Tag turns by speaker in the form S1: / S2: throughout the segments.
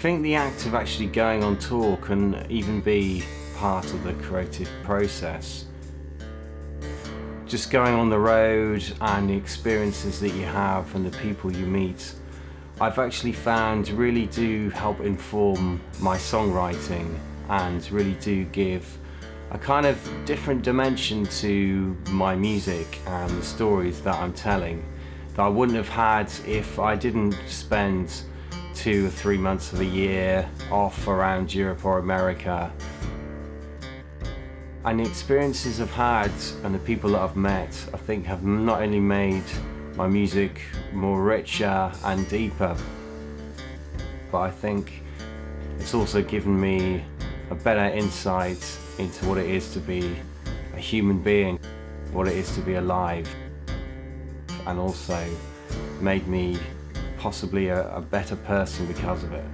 S1: think the act of actually going on tour can even be part of the creative process. Just going on the road and the experiences that you have and the people you meet, I've actually found really do help inform my songwriting and really do give a kind of different dimension to my music and the stories that I'm telling that I wouldn't have had if I didn't spend 2 or 3 months of a year off around Europe or America. And the experiences I've had and the people that I've met, I think have not only made my music more richer and deeper, but I think it's also given me a better insight into what it is to be a human being, what it is to be alive, and also made me possibly a better person because of it.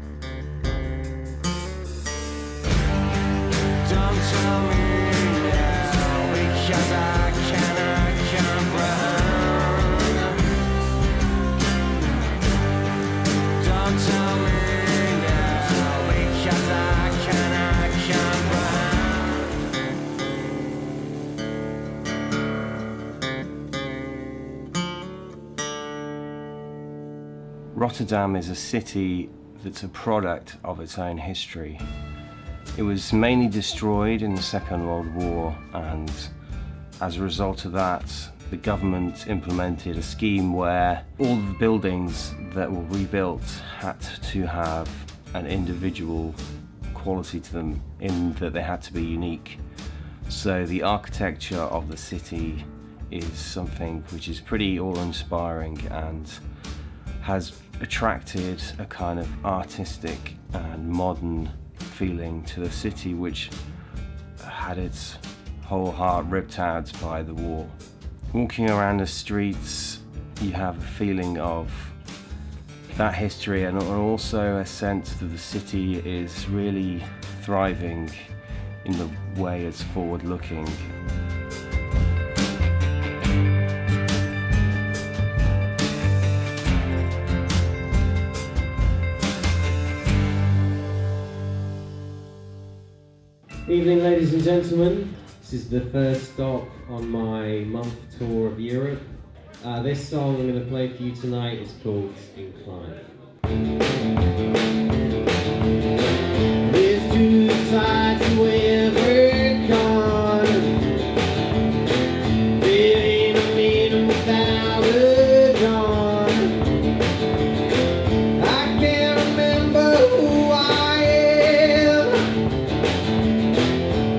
S2: Don't tell me now, because I cannot comprehend. Don't tell me now, because I cannot comprehend.
S1: Rotterdam is a city that's a product of its own history. It was mainly destroyed in the Second World War, and as a result of that, the government implemented a scheme where all the buildings that were rebuilt had to have an individual quality to them, in that they had to be unique. So the architecture of the city is something which is pretty awe-inspiring and has attracted a kind of artistic and modern feeling to the city, which had its whole heart ripped out by the war. Walking around the streets, you have a feeling of that history and also a sense that the city is really thriving in the way it's forward-looking.
S3: Evening, ladies and gentlemen. This is the first stop on my month tour of Europe. This song I'm going to play for you tonight is called Incline. There's two sides to every coin. There ain't a meaning without a gun. I can't remember who I am.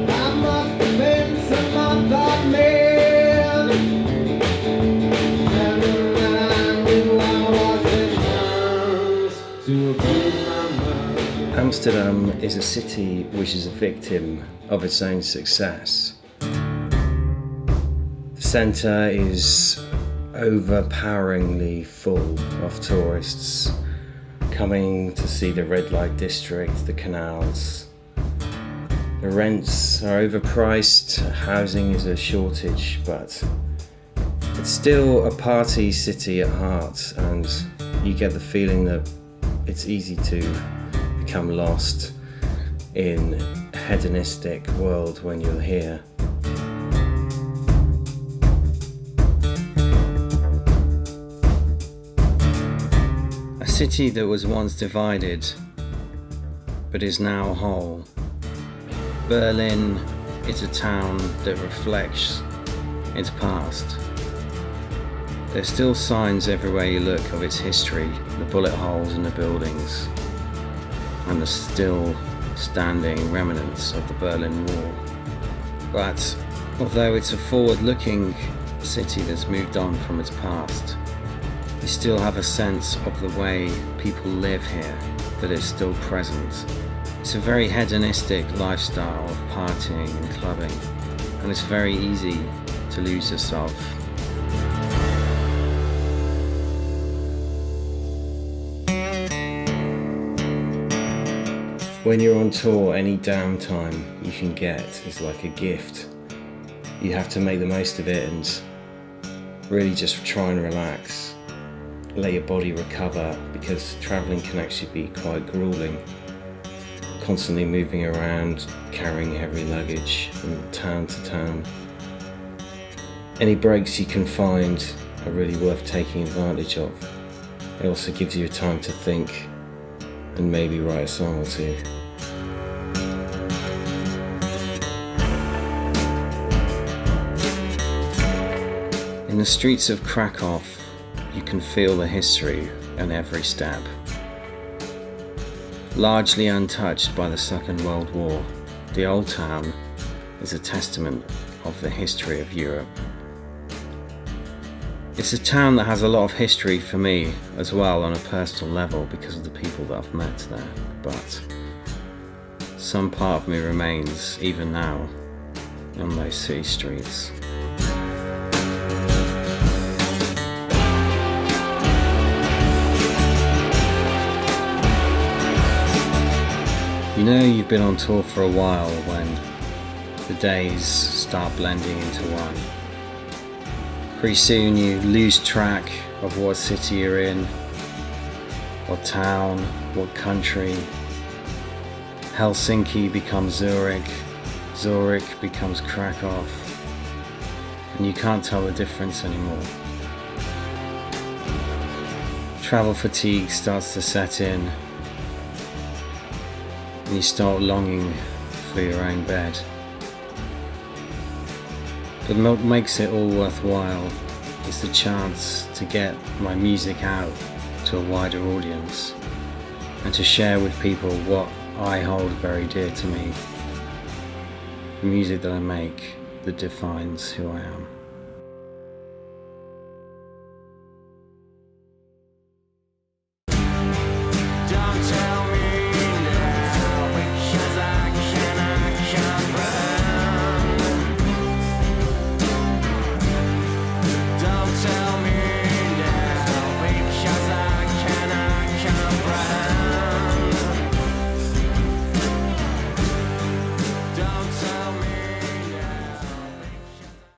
S3: I must have been some other man. And I knew I was in arms to abuse my mind.
S1: Amsterdam is a city which is a victim of its own success. The centre is overpoweringly full of tourists coming to see the red light district, the canals. The rents are overpriced, housing is a shortage, but it's still a party city at heart, and you get the feeling that it's easy to become lost in a hedonistic world when you're here. A city that was once divided but is now whole. Berlin is a town that reflects its past. There's still signs everywhere you look of its history, the bullet holes in the buildings, and the still standing remnants of the Berlin Wall. But although it's a forward-looking city that's moved on from its past, you still have a sense of the way people live here that is still present. It's a very hedonistic lifestyle of partying and clubbing, and it's very easy to lose yourself. When you're on tour, any downtime you can get is like a gift. You have to make the most of it and really just try and relax. let your body recover, because travelling can actually be quite grueling. Constantly moving around, carrying heavy luggage from town to town. Any breaks you can find are really worth taking advantage of. It also gives you time to think and maybe write a song or two. In the streets of Krakow, you can feel the history in every step. Largely untouched by the Second World War, the Old Town is a testament of the history of Europe. It's a town that has a lot of history for me as well on a personal level because of the people that I've met there, but some part of me remains even now on those city streets. You know you've been on tour for a while when the days start blending into one. Pretty soon you lose track of what city you're in, what town, what country. Helsinki becomes Zurich, Zurich becomes Krakow, and you can't tell the difference anymore. Travel fatigue starts to set in, and you start longing for your own bed. But what makes it all worthwhile is the chance to get my music out to a wider audience and to share with people what I hold very dear to me, the music that I make that defines who I am.